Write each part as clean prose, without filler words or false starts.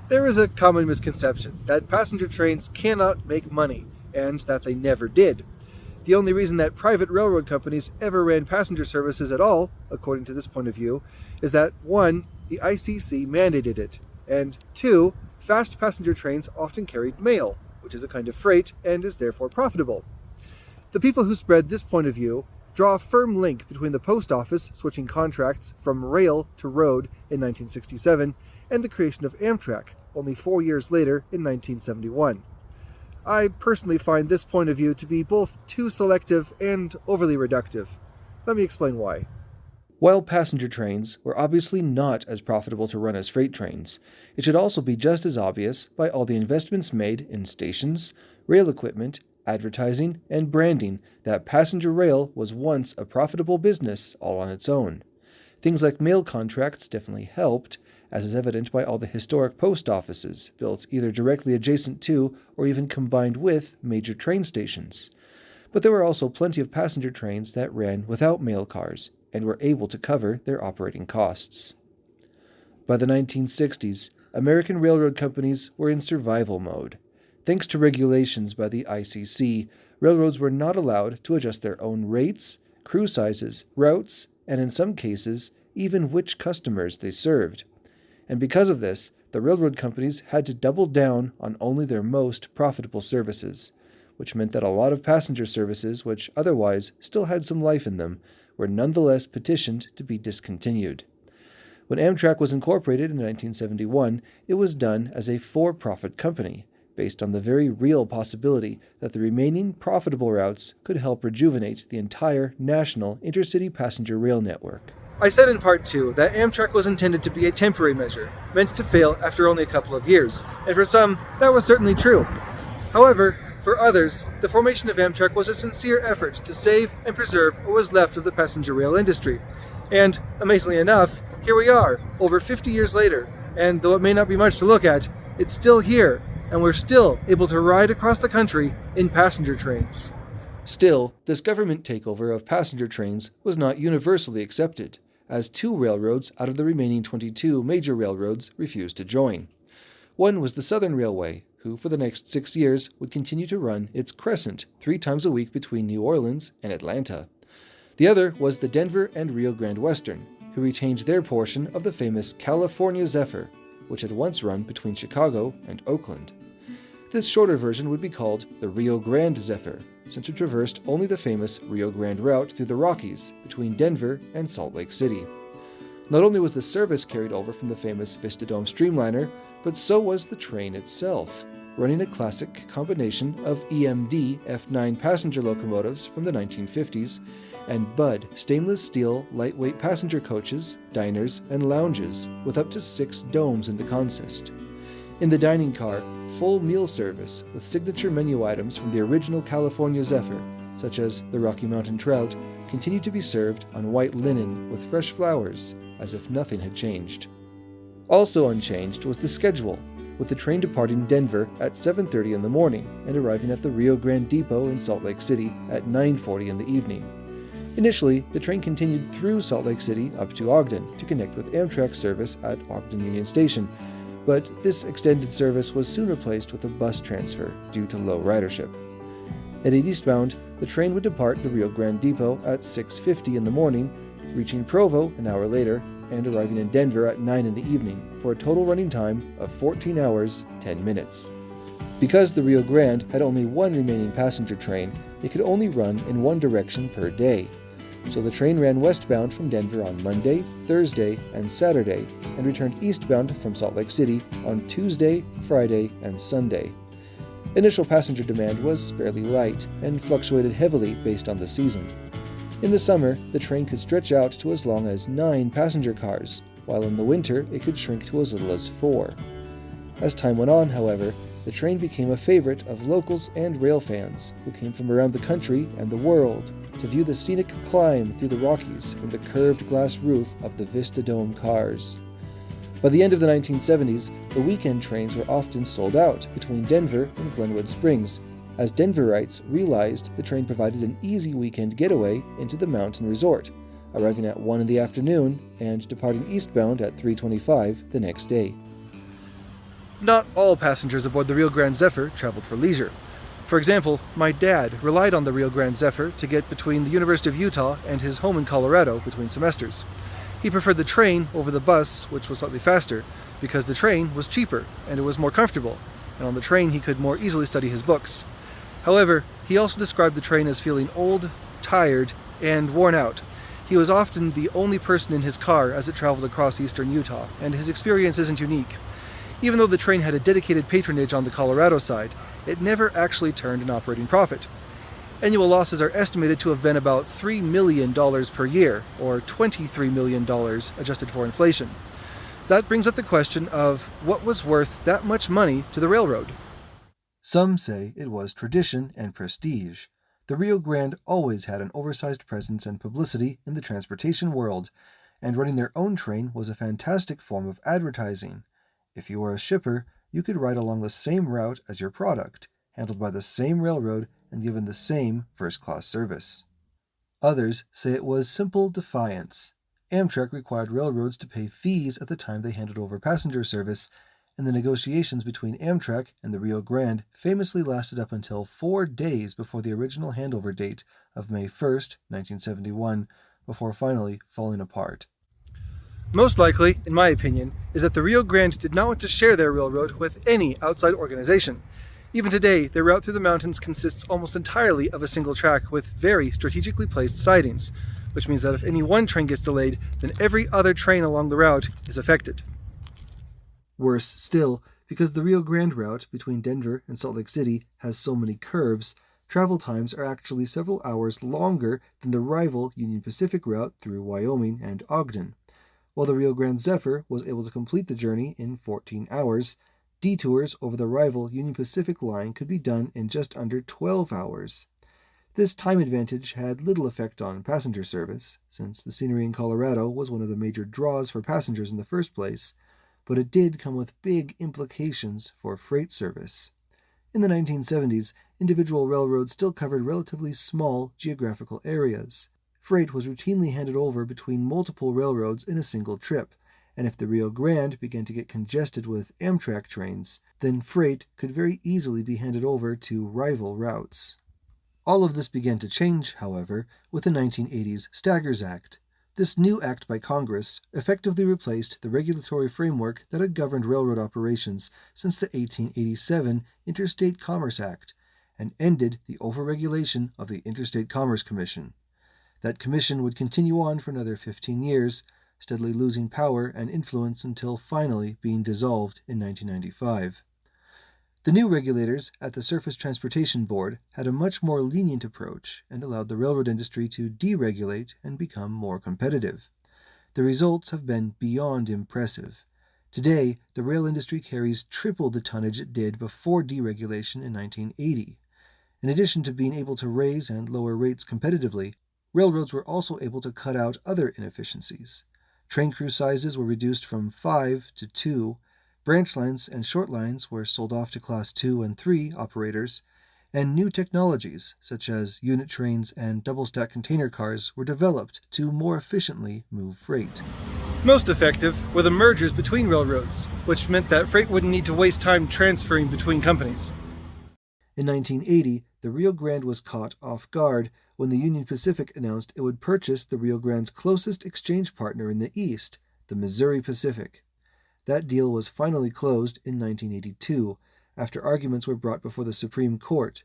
There is a common misconception that passenger trains cannot make money, and that they never did. The only reason that private railroad companies ever ran passenger services at all, according to this point of view, is that 1. The ICC mandated it, and 2. Fast passenger trains often carried mail, which is a kind of freight and is therefore profitable. The people who spread this point of view draw a firm link between the post office switching contracts from rail to road in 1967 and the creation of Amtrak only 4 years later in 1971. I personally find this point of view to be both too selective and overly reductive. Let me explain why. While passenger trains were obviously not as profitable to run as freight trains, it should also be just as obvious by all the investments made in stations, rail equipment, advertising, and branding that passenger rail was once a profitable business all on its own. Things like mail contracts definitely helped, as is evident by all the historic post offices built either directly adjacent to or even combined with major train stations. But there were also plenty of passenger trains that ran without mail cars and were able to cover their operating costs. By the 1960s, American railroad companies were in survival mode. Thanks to regulations by the ICC, railroads were not allowed to adjust their own rates, crew sizes, routes, and in some cases, even which customers they served. And because of this, the railroad companies had to double down on only their most profitable services, which meant that a lot of passenger services which otherwise still had some life in them were nonetheless petitioned to be discontinued. When Amtrak was incorporated in 1971, it was done as a for-profit company, based on the very real possibility that the remaining profitable routes could help rejuvenate the entire national intercity passenger rail network. I said in part 2 that Amtrak was intended to be a temporary measure, meant to fail after only a couple of years, and for some, that was certainly true. However, for others, the formation of Amtrak was a sincere effort to save and preserve what was left of the passenger rail industry. And, amazingly enough, here we are, over 50 years later, and though it may not be much to look at, it's still here, and we're still able to ride across the country in passenger trains. Still, this government takeover of passenger trains was not universally accepted, as 2 railroads out of the remaining 22 major railroads refused to join. One was the Southern Railway, who for the next 6 years would continue to run its Crescent 3 times a week between New Orleans and Atlanta. The other was the Denver and Rio Grande Western, who retained their portion of the famous California Zephyr, which had once run between Chicago and Oakland. This shorter version would be called the Rio Grande Zephyr, since it traversed only the famous Rio Grande route through the Rockies between Denver and Salt Lake City. Not only was the service carried over from the famous Vista-Dome Streamliner, but so was the train itself, running a classic combination of EMD F9 passenger locomotives from the 1950s and Budd stainless steel lightweight passenger coaches, diners, and lounges with up to 6 domes in the consist. In the dining car, full meal service with signature menu items from the original California Zephyr, such as the Rocky Mountain trout, continued to be served on white linen with fresh flowers, as if nothing had changed. Also unchanged was the schedule, with the train departing Denver at 7:30 in the morning and arriving at the Rio Grande Depot in Salt Lake City at 9:40 in the evening. Initially, the train continued through Salt Lake City up to Ogden to connect with Amtrak service at Ogden Union Station, but this extended service was soon replaced with a bus transfer due to low ridership. Heading eastbound, the train would depart the Rio Grande Depot at 6:50 in the morning, reaching Provo an hour later, and arriving in Denver at 9 in the evening, for a total running time of 14 hours, 10 minutes. Because the Rio Grande had only one remaining passenger train, it could only run in one direction per day. So the train ran westbound from Denver on Monday, Thursday, and Saturday, and returned eastbound from Salt Lake City on Tuesday, Friday, and Sunday. Initial passenger demand was fairly light and fluctuated heavily based on the season. In the summer, the train could stretch out to as long as 9 passenger cars, while in the winter it could shrink to as little as 4. As time went on, however, the train became a favorite of locals and rail fans who came from around the country and the world to view the scenic climb through the Rockies from the curved glass roof of the Vista Dome cars. By the end of the 1970s, the weekend trains were often sold out between Denver and Glenwood Springs, as Denverites realized the train provided an easy weekend getaway into the mountain resort, arriving at 1 in the afternoon and departing eastbound at 3:25 the next day. Not all passengers aboard the Rio Grande Zephyr traveled for leisure. For example, my dad relied on the Rio Grande Zephyr to get between the University of Utah and his home in Colorado between semesters. He preferred the train over the bus, which was slightly faster, because the train was cheaper and it was more comfortable, and on the train he could more easily study his books. However, he also described the train as feeling old, tired, and worn out. He was often the only person in his car as it traveled across eastern Utah, and his experience isn't unique. Even though the train had a dedicated patronage on the Colorado side, it never actually turned an operating profit. Annual losses are estimated to have been about $3 million per year, or $23 million adjusted for inflation. That brings up the question of what was worth that much money to the railroad. Some say it was tradition and prestige. The Rio Grande always had an oversized presence and publicity in the transportation world, and running their own train was a fantastic form of advertising. If you were a shipper, you could ride along the same route as your product, handled by the same railroad and given the same first-class service. Others say it was simple defiance. Amtrak required railroads to pay fees at the time they handed over passenger service, and the negotiations between Amtrak and the Rio Grande famously lasted up until 4 days before the original handover date of May 1st, 1971, before finally falling apart. Most likely, in my opinion, is that the Rio Grande did not want to share their railroad with any outside organization. Even today, their route through the mountains consists almost entirely of a single track with very strategically placed sidings, which means that if any one train gets delayed, then every other train along the route is affected. Worse still, because the Rio Grande route between Denver and Salt Lake City has so many curves, travel times are actually several hours longer than the rival Union Pacific route through Wyoming and Ogden. While the Rio Grande Zephyr was able to complete the journey in 14 hours, detours over the rival Union Pacific line could be done in just under 12 hours. This time advantage had little effect on passenger service, since the scenery in Colorado was one of the major draws for passengers in the first place, but it did come with big implications for freight service. In the 1970s, individual railroads still covered relatively small geographical areas. Freight was routinely handed over between multiple railroads in a single trip, and if the Rio Grande began to get congested with Amtrak trains, then freight could very easily be handed over to rival routes. All of this began to change, however, with the 1980s Staggers Act. This new act by Congress effectively replaced the regulatory framework that had governed railroad operations since the 1887 Interstate Commerce Act, and ended the overregulation of the Interstate Commerce Commission. That commission would continue on for another 15 years, steadily losing power and influence until finally being dissolved in 1995. The new regulators at the Surface Transportation Board had a much more lenient approach and allowed the railroad industry to deregulate and become more competitive. The results have been beyond impressive. Today, the rail industry carries triple the tonnage it did before deregulation in 1980. In addition to being able to raise and lower rates competitively, railroads were also able to cut out other inefficiencies. Train crew sizes were reduced from 5 to 2, branch lines and short lines were sold off to Class 2 and 3 operators, and new technologies, such as unit trains and double-stack container cars, were developed to more efficiently move freight. Most effective were the mergers between railroads, which meant that freight wouldn't need to waste time transferring between companies. In 1980, the Rio Grande was caught off guard when the Union Pacific announced it would purchase the Rio Grande's closest exchange partner in the East, the Missouri Pacific. That deal was finally closed in 1982, after arguments were brought before the Supreme Court.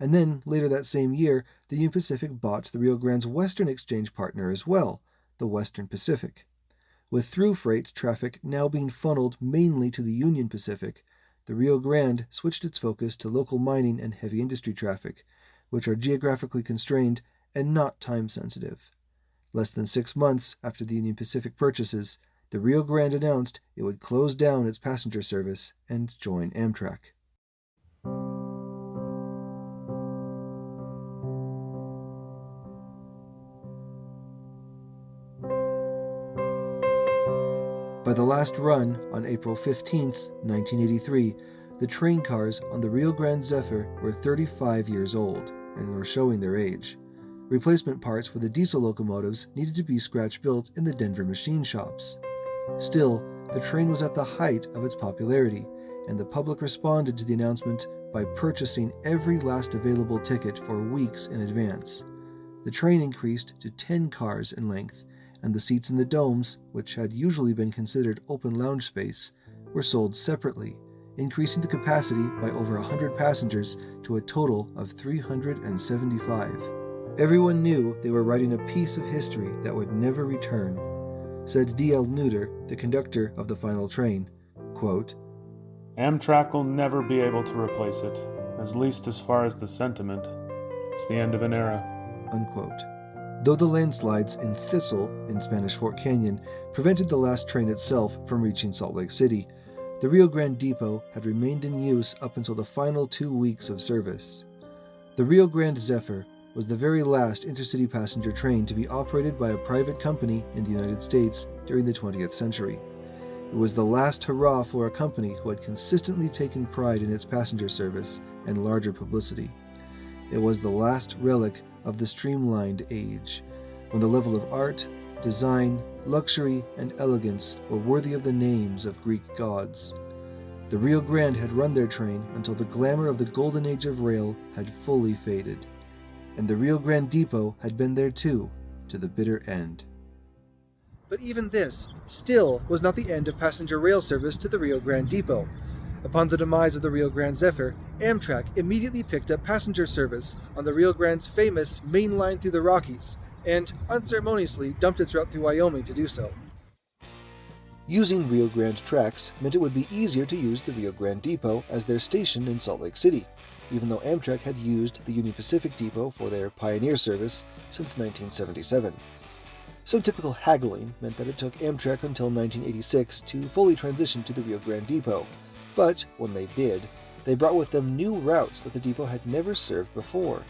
And then, later that same year, the Union Pacific bought the Rio Grande's western exchange partner as well, the Western Pacific. With through freight traffic now being funneled mainly to the Union Pacific, the Rio Grande switched its focus to local mining and heavy industry traffic, which are geographically constrained and not time-sensitive. Less than 6 months after the Union Pacific purchases, the Rio Grande announced it would close down its passenger service and join Amtrak. By the last run, on April 15, 1983, the train cars on the Rio Grande Zephyr were 35 years old and were showing their age. Replacement parts for the diesel locomotives needed to be scratch-built in the Denver machine shops. Still, the train was at the height of its popularity, and the public responded to the announcement by purchasing every last available ticket for weeks in advance. The train increased to 10 cars in length, and the seats in the domes, which had usually been considered open lounge space, were sold separately, increasing the capacity by over 100 passengers to a total of 375. Everyone knew they were writing a piece of history that would never return, said D.L. Knuter, the conductor of the final train. Quote, Amtrak will never be able to replace it, at least as far as the sentiment. It's the end of an era. Unquote. Though the landslides in Thistle, in Spanish Fort Canyon, prevented the last train itself from reaching Salt Lake City, the Rio Grande Depot had remained in use up until the final 2 weeks of service. The Rio Grande Zephyr was the very last intercity passenger train to be operated by a private company in the United States during the 20th century. It was the last hurrah for a company who had consistently taken pride in its passenger service and larger publicity. It was the last relic of the streamlined age, when the level of art, design, luxury, and elegance were worthy of the names of Greek gods. The Rio Grande had run their train until the glamour of the golden age of rail had fully faded, and the Rio Grande Depot had been there too, to the bitter end. But even this still was not the end of passenger rail service to the Rio Grande Depot. Upon the demise of the Rio Grande Zephyr, Amtrak immediately picked up passenger service on the Rio Grande's famous main line through the Rockies, and unceremoniously dumped its route through Wyoming to do so. Using Rio Grande tracks meant it would be easier to use the Rio Grande Depot as their station in Salt Lake City, even though Amtrak had used the Union Pacific Depot for their pioneer service since 1977. Some typical haggling meant that it took Amtrak until 1986 to fully transition to the Rio Grande Depot, but when they did, they brought with them new routes that the depot had never served before.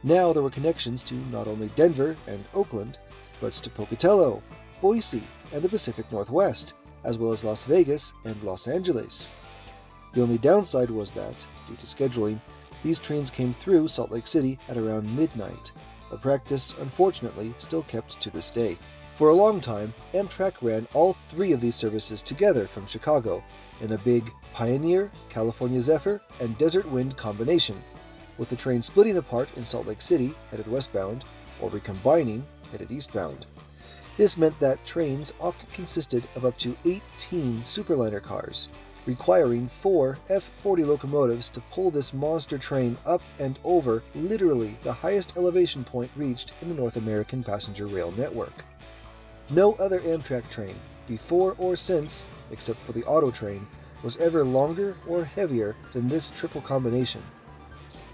Now there were connections to not only Denver and Oakland, but to Pocatello, Boise, and the Pacific Northwest, as well as Las Vegas and Los Angeles. The only downside was that, due to scheduling, these trains came through Salt Lake City at around midnight, a practice unfortunately still kept to this day. For a long time, Amtrak ran all 3 of these services together from Chicago in a big Pioneer, California Zephyr, and Desert Wind combination, with the train splitting apart in Salt Lake City, headed westbound, or recombining, headed eastbound. This meant that trains often consisted of up to 18 superliner cars, requiring 4 F-40 locomotives to pull this monster train up and over literally the highest elevation point reached in the North American passenger rail network. No other Amtrak train, before or since, except for the auto train, was ever longer or heavier than this triple combination.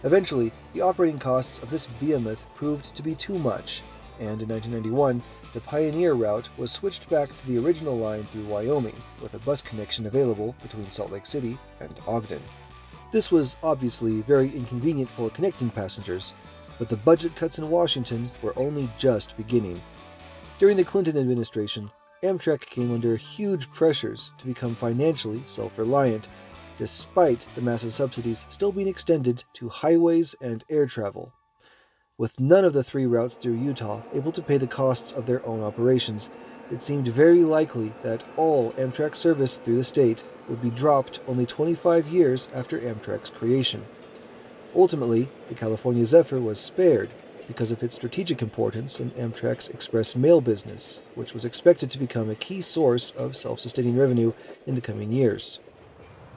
Eventually, the operating costs of this behemoth proved to be too much, and in 1991, the Pioneer route was switched back to the original line through Wyoming, with a bus connection available between Salt Lake City and Ogden. This was obviously very inconvenient for connecting passengers, but the budget cuts in Washington were only just beginning. During the Clinton administration, Amtrak came under huge pressures to become financially self-reliant, despite the massive subsidies still being extended to highways and air travel. With none of the 3 routes through Utah able to pay the costs of their own operations, it seemed very likely that all Amtrak service through the state would be dropped only 25 years after Amtrak's creation. Ultimately, the California Zephyr was spared because of its strategic importance in Amtrak's express mail business, which was expected to become a key source of self-sustaining revenue in the coming years.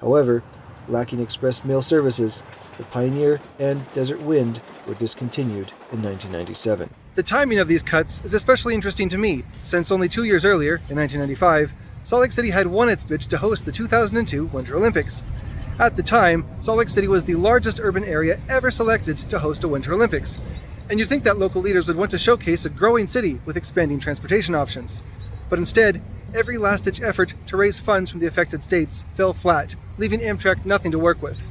However, lacking express mail services, the Pioneer and Desert Wind were discontinued in 1997. The timing of these cuts is especially interesting to me, since only 2 years earlier, in 1995, Salt Lake City had won its bid to host the 2002 Winter Olympics. At the time, Salt Lake City was the largest urban area ever selected to host a Winter Olympics, and you'd think that local leaders would want to showcase a growing city with expanding transportation options. But instead, every last-ditch effort to raise funds from the affected states fell flat, leaving Amtrak nothing to work with.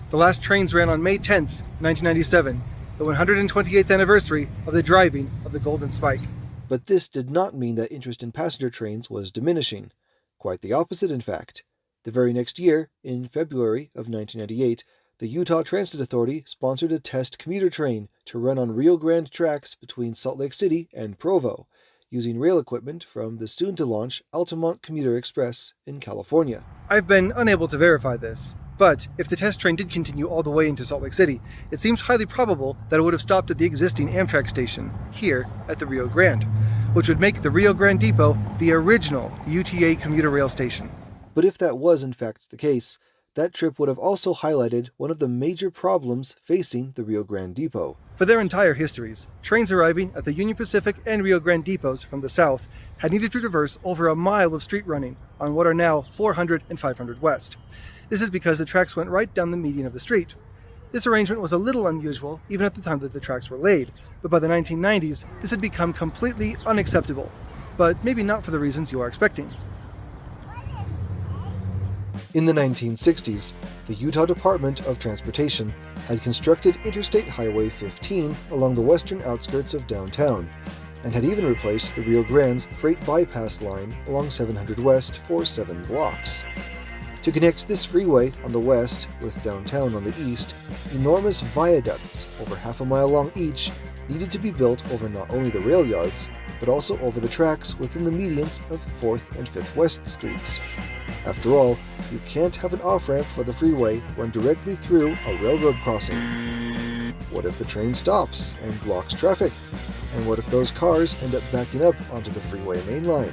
The last trains ran on May 10th, 1997, the 128th anniversary of the driving of the Golden Spike. But this did not mean that interest in passenger trains was diminishing. Quite the opposite, in fact. The very next year, in February of 1998, the Utah Transit Authority sponsored a test commuter train to run on Rio Grande tracks between Salt Lake City and Provo, using rail equipment from the soon-to-launch Altamont Commuter Express in California. I've been unable to verify this, but if the test train did continue all the way into Salt Lake City, it seems highly probable that it would have stopped at the existing Amtrak station here at the Rio Grande, which would make the Rio Grande Depot the original UTA commuter rail station. But if that was in fact the case, that trip would have also highlighted one of the major problems facing the Rio Grande Depot. For their entire histories, trains arriving at the Union Pacific and Rio Grande depots from the south had needed to traverse over a mile of street running on what are now 400 and 500 West. This is because the tracks went right down the median of the street. This arrangement was a little unusual even at the time that the tracks were laid, but by the 1990s, this had become completely unacceptable. But maybe not for the reasons you are expecting. In the 1960s, the Utah Department of Transportation had constructed Interstate Highway 15 along the western outskirts of downtown, and had even replaced the Rio Grande's freight bypass line along 700 West for 7 blocks. To connect this freeway on the west with downtown on the east, enormous viaducts, over half a mile long each, needed to be built over not only the rail yards, but also over the tracks within the medians of 4th and 5th West Streets. After all, you can't have an off-ramp for the freeway run directly through a railroad crossing. What if the train stops and blocks traffic? And what if those cars end up backing up onto the freeway main line?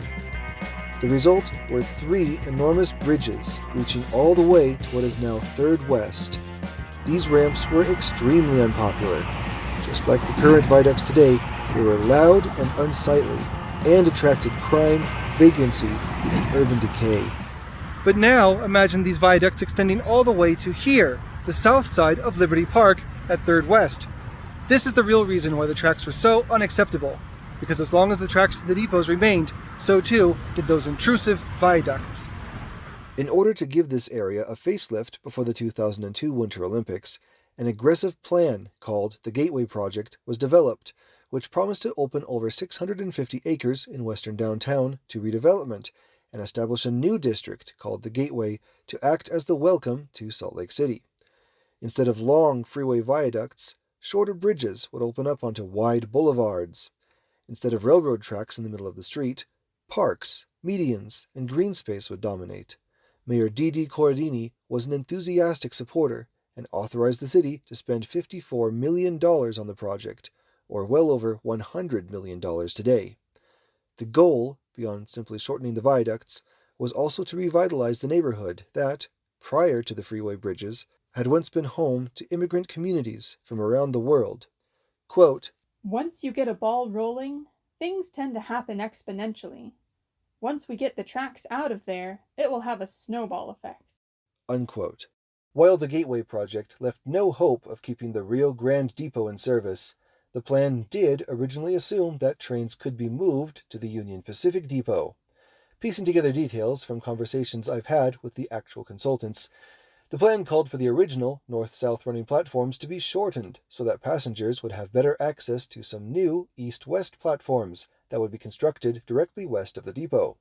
The result were 3 enormous bridges reaching all the way to what is now 3rd West. These ramps were extremely unpopular. Just like the current viaducts today, they were loud and unsightly, and attracted crime, vagrancy, and urban decay. But now, imagine these viaducts extending all the way to here, the south side of Liberty Park at 3rd West. This is the real reason why the tracks were so unacceptable, because as long as the tracks to the depots remained, so too did those intrusive viaducts. In order to give this area a facelift before the 2002 Winter Olympics, an aggressive plan called the Gateway Project was developed, which promised to open over 650 acres in western downtown to redevelopment, and establish a new district called the Gateway to act as the welcome to Salt Lake City. Instead of long freeway viaducts, shorter bridges would open up onto wide boulevards. Instead of railroad tracks in the middle of the street, parks, medians, and green space would dominate. Mayor Deedee Corradini was an enthusiastic supporter and authorized the city to spend $54 million on the project, or well over $100 million today. The goal, beyond simply shortening the viaducts, was also to revitalize the neighborhood that, prior to the freeway bridges, had once been home to immigrant communities from around the world. Quote, "Once you get a ball rolling, things tend to happen exponentially. Once we get the tracks out of there, it will have a snowball effect." Unquote. While the Gateway Project left no hope of keeping the Rio Grande Depot in service, the plan did originally assume that trains could be moved to the Union Pacific Depot. Piecing together details from conversations I've had with the actual consultants, the plan called for the original north-south running platforms to be shortened so that passengers would have better access to some new east-west platforms that would be constructed directly west of the depot.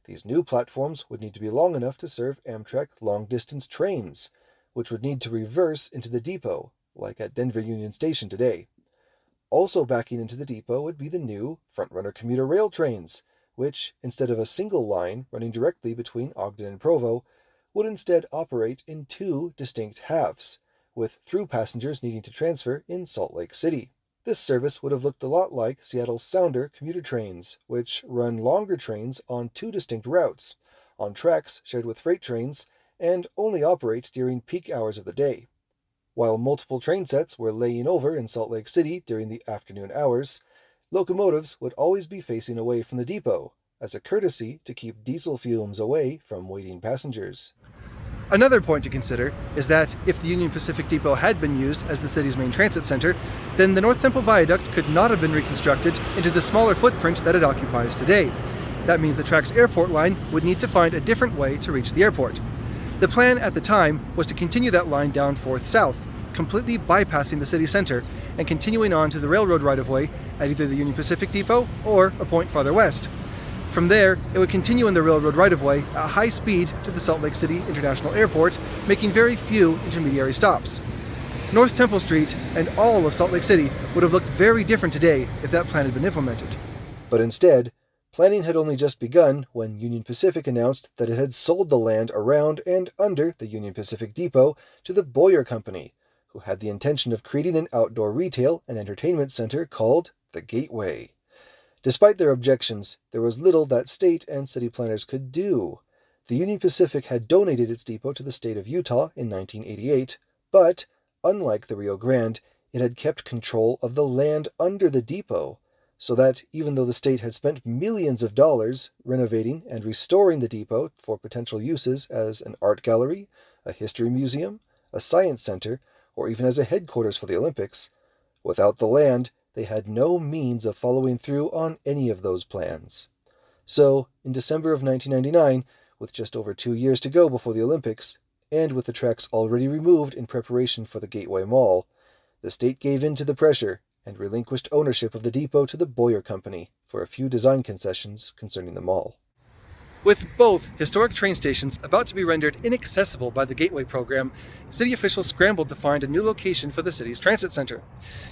These new platforms would need to be long enough to serve Amtrak long-distance trains, which would need to reverse into the depot, like at Denver Union Station today. Also backing into the depot would be the new front-runner commuter rail trains, which, instead of a single line running directly between Ogden and Provo, would instead operate in 2 distinct halves, with through passengers needing to transfer in Salt Lake City. This service would have looked a lot like Seattle's Sounder commuter trains, which run longer trains on 2 distinct routes, on tracks shared with freight trains, and only operate during peak hours of the day. While multiple train sets were laying over in Salt Lake City during the afternoon hours, locomotives would always be facing away from the depot, as a courtesy to keep diesel fumes away from waiting passengers. Another point to consider is that if the Union Pacific Depot had been used as the city's main transit center, then the North Temple Viaduct could not have been reconstructed into the smaller footprint that it occupies today. That means the track's airport line would need to find a different way to reach the airport. The plan at the time was to continue that line down 4th South, completely bypassing the city center and continuing on to the railroad right-of-way at either the Union Pacific Depot or a point farther west. From there, it would continue in the railroad right-of-way at high speed to the Salt Lake City International Airport, making very few intermediary stops. North Temple Street and all of Salt Lake City would have looked very different today if that plan had been implemented. But instead, planning had only just begun when Union Pacific announced that it had sold the land around and under the Union Pacific Depot to the Boyer Company, who had the intention of creating an outdoor retail and entertainment center called the Gateway. Despite their objections, there was little that state and city planners could do. The Union Pacific had donated its depot to the state of Utah in 1988, but, unlike the Rio Grande, it had kept control of the land under the depot, so that even though the state had spent millions of dollars renovating and restoring the depot for potential uses as an art gallery, a history museum, a science center, or even as a headquarters for the Olympics, without the land, they had no means of following through on any of those plans. So, in December of 1999, with just over 2 years to go before the Olympics, and with the tracks already removed in preparation for the Gateway Mall, the state gave in to the pressure and relinquished ownership of the depot to the Boyer Company for a few design concessions concerning the mall. With both historic train stations about to be rendered inaccessible by the Gateway program, city officials scrambled to find a new location for the city's transit center.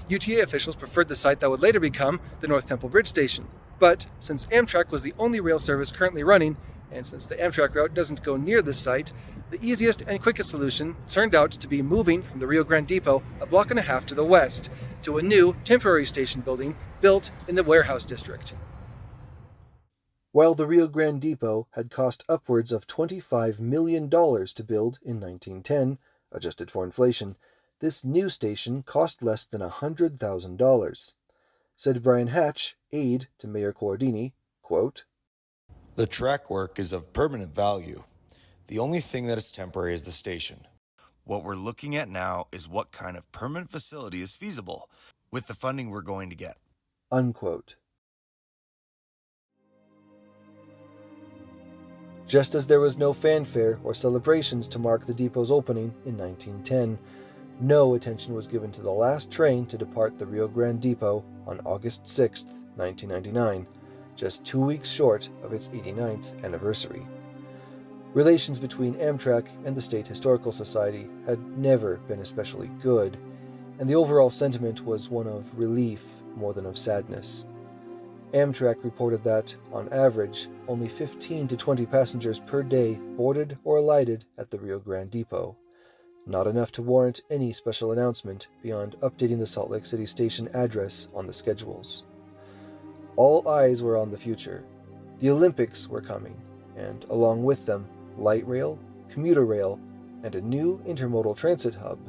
UTA officials preferred the site that would later become the North Temple Bridge Station. But since Amtrak was the only rail service currently running, and since the Amtrak route doesn't go near this site, the easiest and quickest solution turned out to be moving from the Rio Grande Depot a block and a half to the west, to a new temporary station building built in the warehouse district. While the Rio Grande Depot had cost upwards of $25 million to build in 1910, adjusted for inflation, this new station cost less than $100,000. Said Brian Hatch, aide to Mayor Corradini, quote, "The track work is of permanent value. The only thing that is temporary is the station. What we're looking at now is what kind of permanent facility is feasible with the funding we're going to get." Unquote. Just as there was no fanfare or celebrations to mark the depot's opening in 1910, no attention was given to the last train to depart the Rio Grande Depot on August 6, 1999, just 2 weeks short of its 89th anniversary. Relations between Amtrak and the State Historical Society had never been especially good, and the overall sentiment was one of relief more than of sadness. Amtrak reported that, on average, only 15 to 20 passengers per day boarded or alighted at the Rio Grande Depot, not enough to warrant any special announcement beyond updating the Salt Lake City station address on the schedules. All eyes were on the future. The Olympics were coming, and along with them, light rail, commuter rail, and a new intermodal transit hub.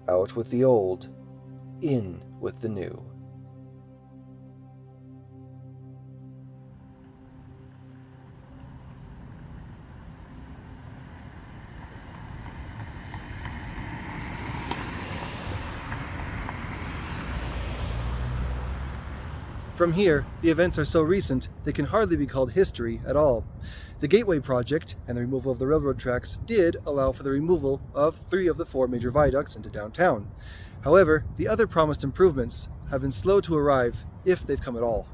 Out with the old, in with the new. From here, the events are so recent they can hardly be called history at all. The Gateway project and the removal of the railroad tracks did allow for the removal of 3 of the 4 major viaducts into downtown. However, the other promised improvements have been slow to arrive, if they've come at all.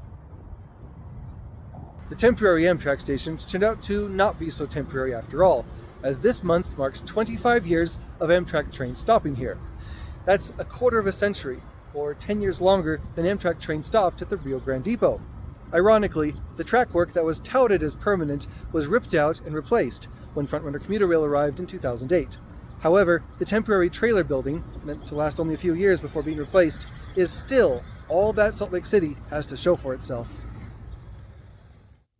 The temporary Amtrak stations turned out to not be so temporary after all, as this month marks 25 years of Amtrak trains stopping here. That's a quarter of a century, or 10 years longer than Amtrak trains stopped at the Rio Grande Depot. Ironically, the track work that was touted as permanent was ripped out and replaced when Frontrunner Commuter Rail arrived in 2008. However, the temporary trailer building, meant to last only a few years before being replaced, is still all that Salt Lake City has to show for itself.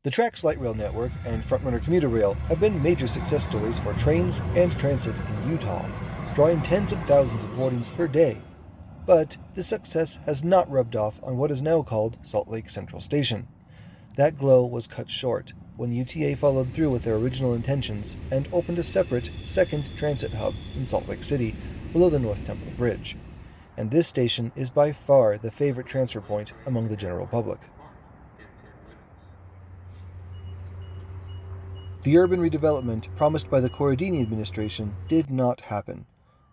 The Track's light rail network and Frontrunner Commuter Rail have been major success stories for trains and transit in Utah, drawing tens of thousands of boardings per day. But this success has not rubbed off on what is now called Salt Lake Central Station. That glow was cut short when UTA followed through with their original intentions and opened a separate, second transit hub in Salt Lake City below the North Temple Bridge. And this station is by far the favorite transfer point among the general public. The urban redevelopment promised by the Corradini administration did not happen,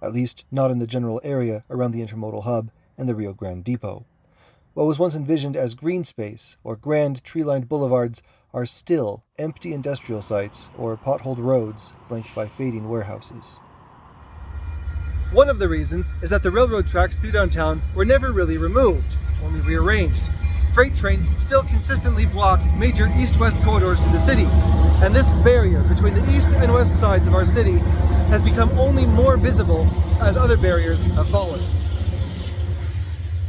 at least not in the general area around the intermodal hub and the Rio Grande Depot. What was once envisioned as green space or grand tree-lined boulevards are still empty industrial sites or potholed roads flanked by fading warehouses. One of the reasons is that the railroad tracks through downtown were never really removed, only rearranged. Freight trains still consistently block major east-west corridors through the city, and this barrier between the east and west sides of our city has become only more visible as other barriers have fallen.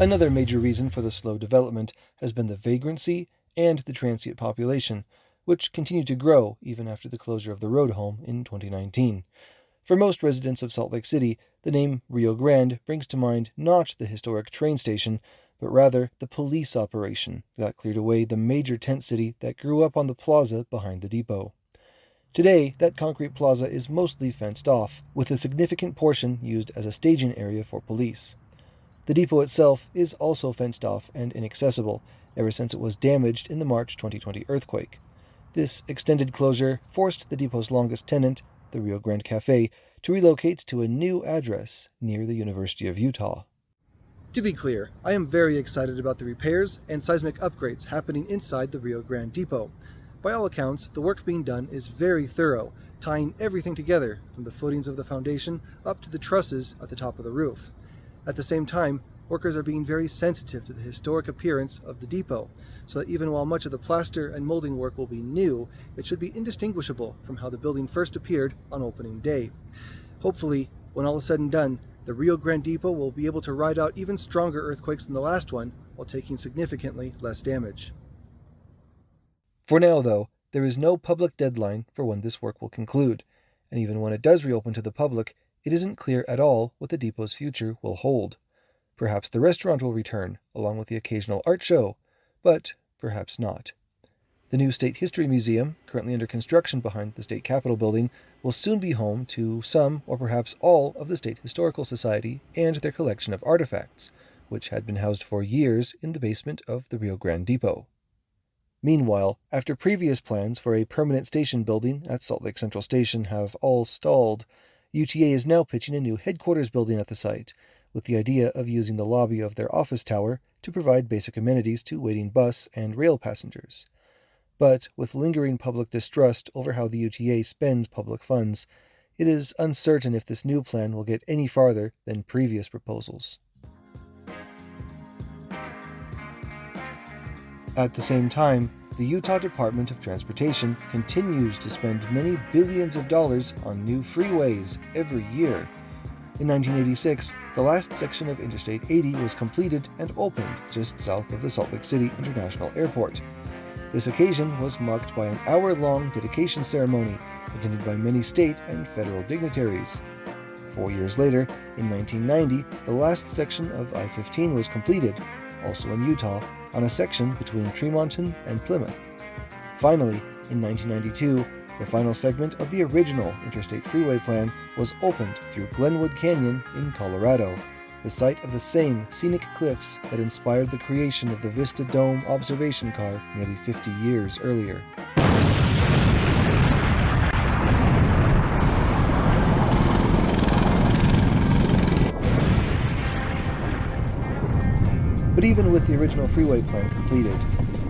Another major reason for the slow development has been the vagrancy and the transient population, which continued to grow even after the closure of the road home in 2019. For most residents of Salt Lake City, the name Rio Grande brings to mind not the historic train station, but rather the police operation that cleared away the major tent city that grew up on the plaza behind the depot. Today, that concrete plaza is mostly fenced off, with a significant portion used as a staging area for police. The depot itself is also fenced off and inaccessible, ever since it was damaged in the March 2020 earthquake. This extended closure forced the depot's longest tenant, the Rio Grande Cafe, to relocate to a new address near the University of Utah. To be clear, I am very excited about the repairs and seismic upgrades happening inside the Rio Grande Depot. By all accounts, the work being done is very thorough, tying everything together from the footings of the foundation up to the trusses at the top of the roof. At the same time, workers are being very sensitive to the historic appearance of the depot, so that even while much of the plaster and molding work will be new, it should be indistinguishable from how the building first appeared on opening day. Hopefully, when all is said and done, the Rio Grande Depot will be able to ride out even stronger earthquakes than the last one, while taking significantly less damage. For now, though, there is no public deadline for when this work will conclude, and even when it does reopen to the public, it isn't clear at all what the depot's future will hold. Perhaps the restaurant will return, along with the occasional art show, but perhaps not. The new State History Museum, currently under construction behind the State Capitol building, will soon be home to some or perhaps all of the State Historical Society and their collection of artifacts, which had been housed for years in the basement of the Rio Grande Depot. Meanwhile, after previous plans for a permanent station building at Salt Lake Central Station have all stalled, UTA is now pitching a new headquarters building at the site, with the idea of using the lobby of their office tower to provide basic amenities to waiting bus and rail passengers. But with lingering public distrust over how the UTA spends public funds, it is uncertain if this new plan will get any farther than previous proposals. At the same time, the Utah Department of Transportation continues to spend many billions of dollars on new freeways every year. In 1986, the last section of Interstate 80 was completed and opened just south of the Salt Lake City International Airport. This occasion was marked by an hour-long dedication ceremony attended by many state and federal dignitaries. 4 years later, in 1990, the last section of I-15 was completed, also in Utah, on a section between Tremonton and Plymouth. Finally, in 1992, the final segment of the original Interstate Freeway plan was opened through Glenwood Canyon in Colorado, the site of the same scenic cliffs that inspired the creation of the Vista Dome observation car nearly 50 years earlier. But even with the original freeway plan completed,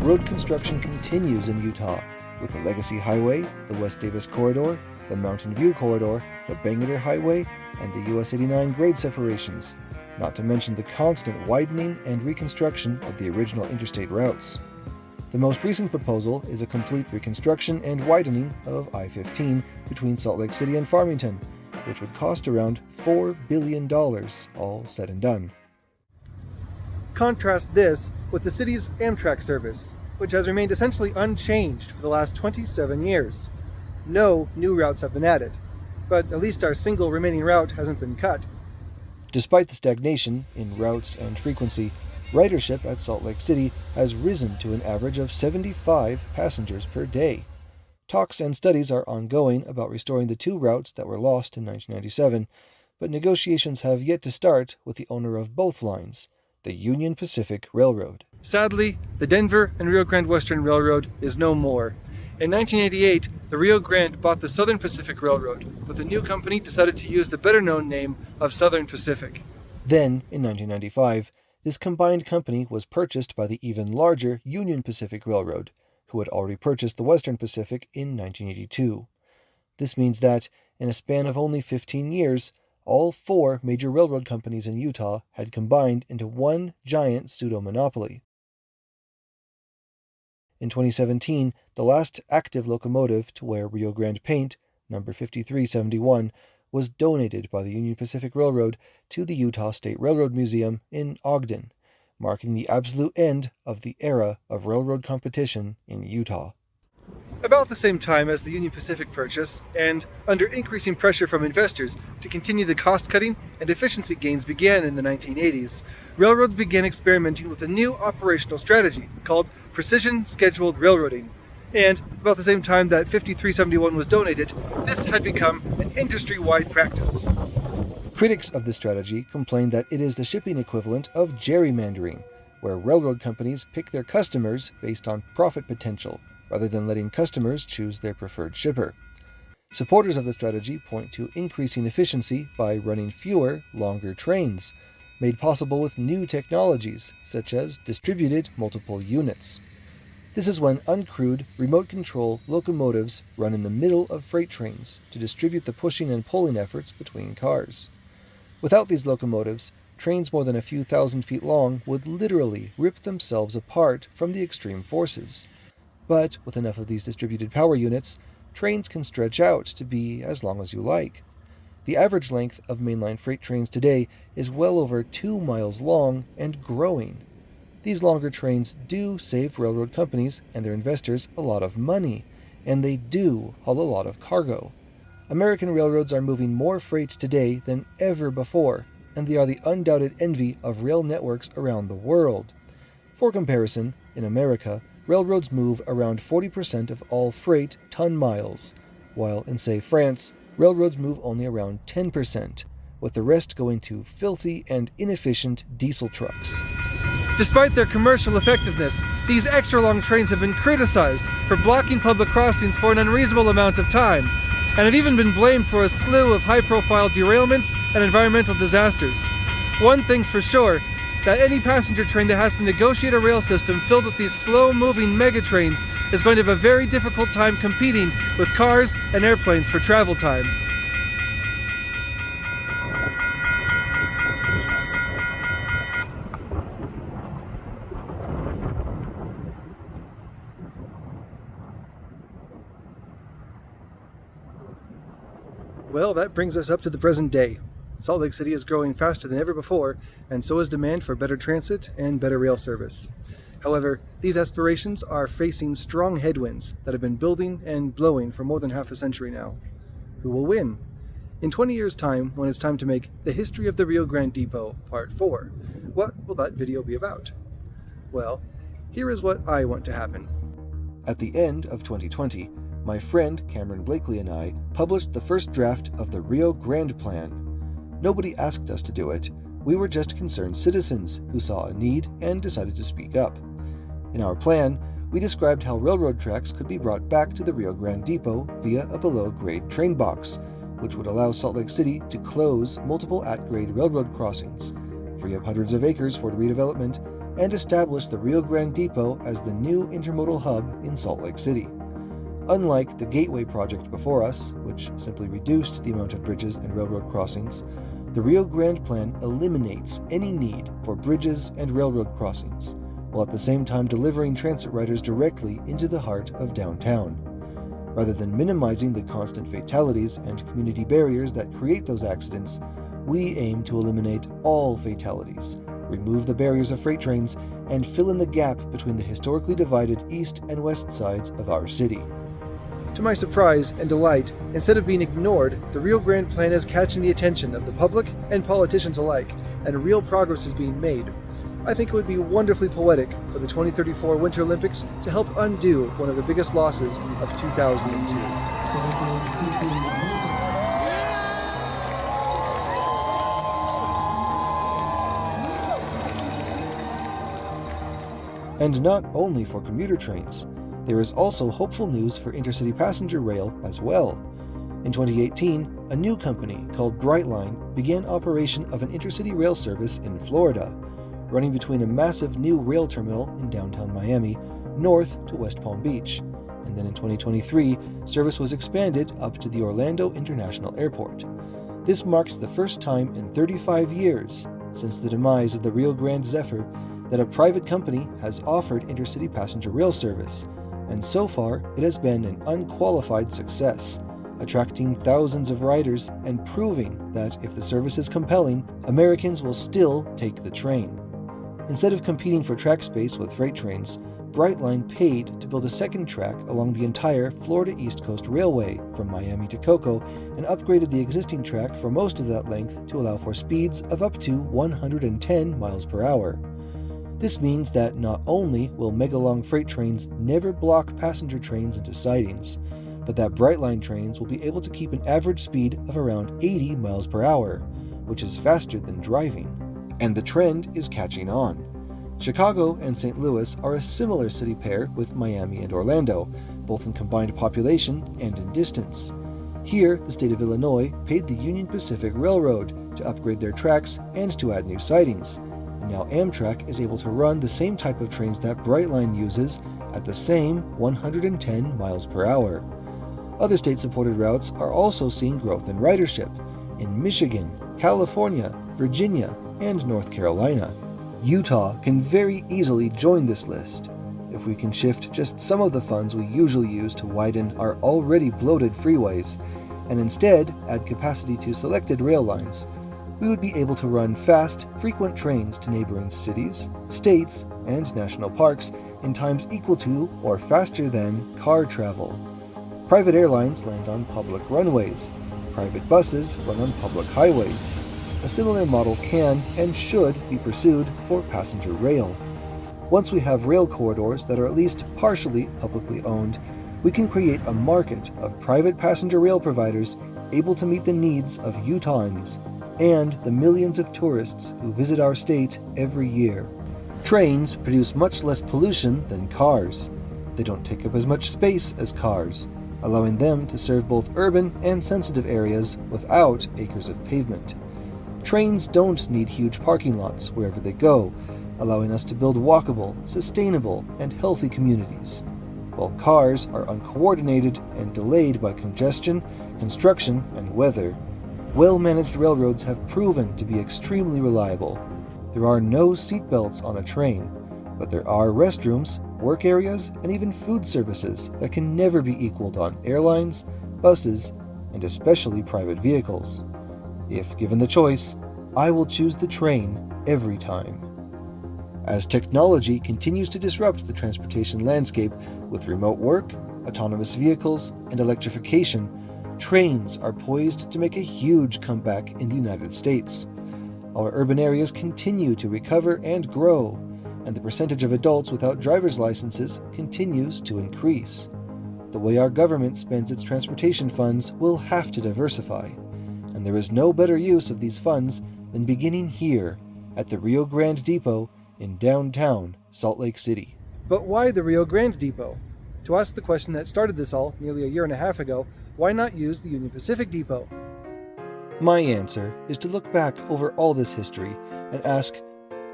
road construction continues in Utah, with the Legacy Highway, the West Davis Corridor, the Mountain View Corridor, the Bangerter Highway, and the US 89 grade separations, not to mention the constant widening and reconstruction of the original interstate routes. The most recent proposal is a complete reconstruction and widening of I-15 between Salt Lake City and Farmington, which would cost around $4 billion, all said and done. Contrast this with the city's Amtrak service, which has remained essentially unchanged for the last 27 years. No new routes have been added, but at least our single remaining route hasn't been cut. Despite the stagnation in routes and frequency, ridership at Salt Lake City has risen to an average of 75 passengers per day. Talks and studies are ongoing about restoring the 2 routes that were lost in 1997, but negotiations have yet to start with the owner of both lines, the Union Pacific Railroad. Sadly, the Denver and Rio Grande Western Railroad is no more. In 1988, the Rio Grande bought the Southern Pacific Railroad, but the new company decided to use the better-known name of Southern Pacific. Then, in 1995, this combined company was purchased by the even larger Union Pacific Railroad, who had already purchased the Western Pacific in 1982. This means that, in a span of only 15 years, all 4 major railroad companies in Utah had combined into one giant pseudo-monopoly. In 2017, the last active locomotive to wear Rio Grande paint, number 5371, was donated by the Union Pacific Railroad to the Utah State Railroad Museum in Ogden, marking the absolute end of the era of railroad competition in Utah. About the same time as the Union Pacific purchase, and under increasing pressure from investors to continue the cost-cutting and efficiency gains began in the 1980s, railroads began experimenting with a new operational strategy called precision scheduled railroading. And about the same time that 5371 was donated, this had become an industry-wide practice. Critics of this strategy complain that it is the shipping equivalent of gerrymandering, where railroad companies pick their customers based on profit potential, rather than letting customers choose their preferred shipper. Supporters of the strategy point to increasing efficiency by running fewer, longer trains, made possible with new technologies, such as distributed multiple units. This is when uncrewed, remote-control locomotives run in the middle of freight trains to distribute the pushing and pulling efforts between cars. Without these locomotives, trains more than a few thousand feet long would literally rip themselves apart from the extreme forces. But with enough of these distributed power units, trains can stretch out to be as long as you like. The average length of mainline freight trains today is well over 2 miles long and growing. These longer trains do save railroad companies and their investors a lot of money, and they do haul a lot of cargo. American railroads are moving more freight today than ever before, and they are the undoubted envy of rail networks around the world. For comparison, in America, railroads move around 40% of all freight ton miles, while in, say, France, railroads move only around 10%, with the rest going to filthy and inefficient diesel trucks. Despite their commercial effectiveness, these extra-long trains have been criticized for blocking public crossings for an unreasonable amount of time, and have even been blamed for a slew of high-profile derailments and environmental disasters. One thing's for sure, that any passenger train that has to negotiate a rail system filled with these slow-moving megatrains is going to have a very difficult time competing with cars and airplanes for travel time. Well, that brings us up to the present day. Salt Lake City is growing faster than ever before, and so is demand for better transit and better rail service. However, these aspirations are facing strong headwinds that have been building and blowing for more than half a century now. Who will win? In 20 years' time, when it's time to make The History of the Rio Grande Depot Part 4, what will that video be about? Well, here is what I want to happen. At the end of 2020, my friend Cameron Blakely and I published the first draft of the Rio Grande Plan. Nobody asked us to do it. We were just concerned citizens who saw a need and decided to speak up. In our plan, we described how railroad tracks could be brought back to the Rio Grande Depot via a below-grade train box, which would allow Salt Lake City to close multiple at-grade railroad crossings, free up hundreds of acres for redevelopment, and establish the Rio Grande Depot as the new intermodal hub in Salt Lake City. Unlike the Gateway project before us, which simply reduced the amount of bridges and railroad crossings, the Rio Grande Plan eliminates any need for bridges and railroad crossings, while at the same time delivering transit riders directly into the heart of downtown. Rather than minimizing the constant fatalities and community barriers that create those accidents, we aim to eliminate all fatalities, remove the barriers of freight trains, and fill in the gap between the historically divided east and west sides of our city. To my surprise and delight, instead of being ignored, the Rio Grande Plan is catching the attention of the public and politicians alike, and real progress is being made. I think it would be wonderfully poetic for the 2034 Winter Olympics to help undo one of the biggest losses of 2002. And not only for commuter trains. There is also hopeful news for intercity passenger rail as well. In 2018, a new company called Brightline began operation of an intercity rail service in Florida, running between a massive new rail terminal in downtown Miami, north to West Palm Beach. And then in 2023, service was expanded up to the Orlando International Airport. This marked the first time in 35 years, since the demise of the Rio Grande Zephyr, that a private company has offered intercity passenger rail service, and so far it has been an unqualified success, attracting thousands of riders and proving that if the service is compelling, Americans will still take the train. Instead of competing for track space with freight trains, Brightline paid to build a second track along the entire Florida East Coast Railway from Miami to Cocoa and upgraded the existing track for most of that length to allow for speeds of up to 110 miles per hour. This means that not only will megalong freight trains never block passenger trains into sidings, but that Brightline trains will be able to keep an average speed of around 80 miles per hour, which is faster than driving. And the trend is catching on. Chicago and St. Louis are a similar city pair with Miami and Orlando, both in combined population and in distance. Here, the state of Illinois paid the Union Pacific Railroad to upgrade their tracks and to add new sidings. And now Amtrak is able to run the same type of trains that Brightline uses at the same 110 miles per hour. Other state-supported routes are also seeing growth in ridership in Michigan, California, Virginia, and North Carolina. Utah can very easily join this list. If we can shift just some of the funds we usually use to widen our already bloated freeways, and instead add capacity to selected rail lines, we would be able to run fast, frequent trains to neighboring cities, states, and national parks in times equal to or faster than car travel. Private airlines land on public runways. Private buses run on public highways. A similar model can and should be pursued for passenger rail. Once we have rail corridors that are at least partially publicly owned, we can create a market of private passenger rail providers able to meet the needs of Utahns and the millions of tourists who visit our state every year. Trains produce much less pollution than cars. They don't take up as much space as cars, allowing them to serve both urban and sensitive areas without acres of pavement. Trains don't need huge parking lots wherever they go, allowing us to build walkable, sustainable, and healthy communities, while cars are uncoordinated and delayed by congestion, construction, and weather. Well-managed railroads have proven to be extremely reliable. There are no seatbelts on a train, but there are restrooms, work areas, and even food services that can never be equaled on airlines, buses, and especially private vehicles. If given the choice, I will choose the train every time. As technology continues to disrupt the transportation landscape with remote work, autonomous vehicles, and electrification, trains are poised to make a huge comeback in the United States. Our urban areas continue to recover and grow, and the percentage of adults without driver's licenses continues to increase. The way our government spends its transportation funds will have to diversify, and there is no better use of these funds than beginning here at the Rio Grande Depot in downtown Salt Lake City. But why the Rio Grande Depot? To ask the question that started this all nearly a year and a half ago, why not use the Union Pacific Depot? My answer is to look back over all this history and ask,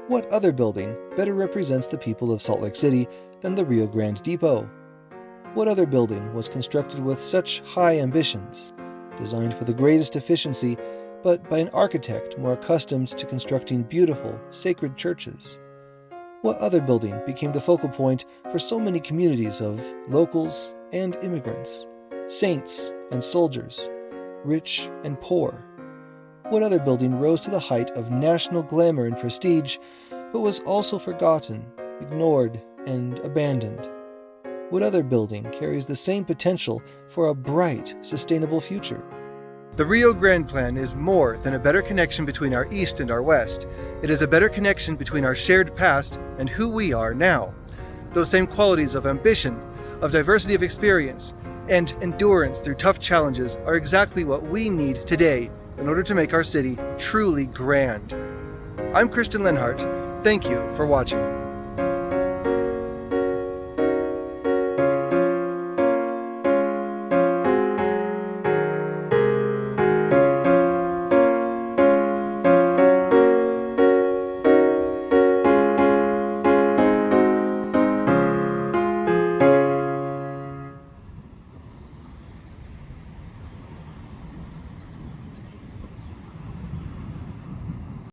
what other building better represents the people of Salt Lake City than the Rio Grande Depot? What other building was constructed with such high ambitions, designed for the greatest efficiency, but by an architect more accustomed to constructing beautiful, sacred churches? What other building became the focal point for so many communities of locals and immigrants, saints and soldiers, rich and poor? What other building rose to the height of national glamour and prestige, but was also forgotten, ignored, and abandoned? What other building carries the same potential for a bright, sustainable future? The Rio Grande Plan is more than a better connection between our East and our West. It is a better connection between our shared past and who we are now. Those same qualities of ambition, of diversity of experience, and endurance through tough challenges are exactly what we need today in order to make our city truly grand. I'm Christian Lenhart. Thank you for watching.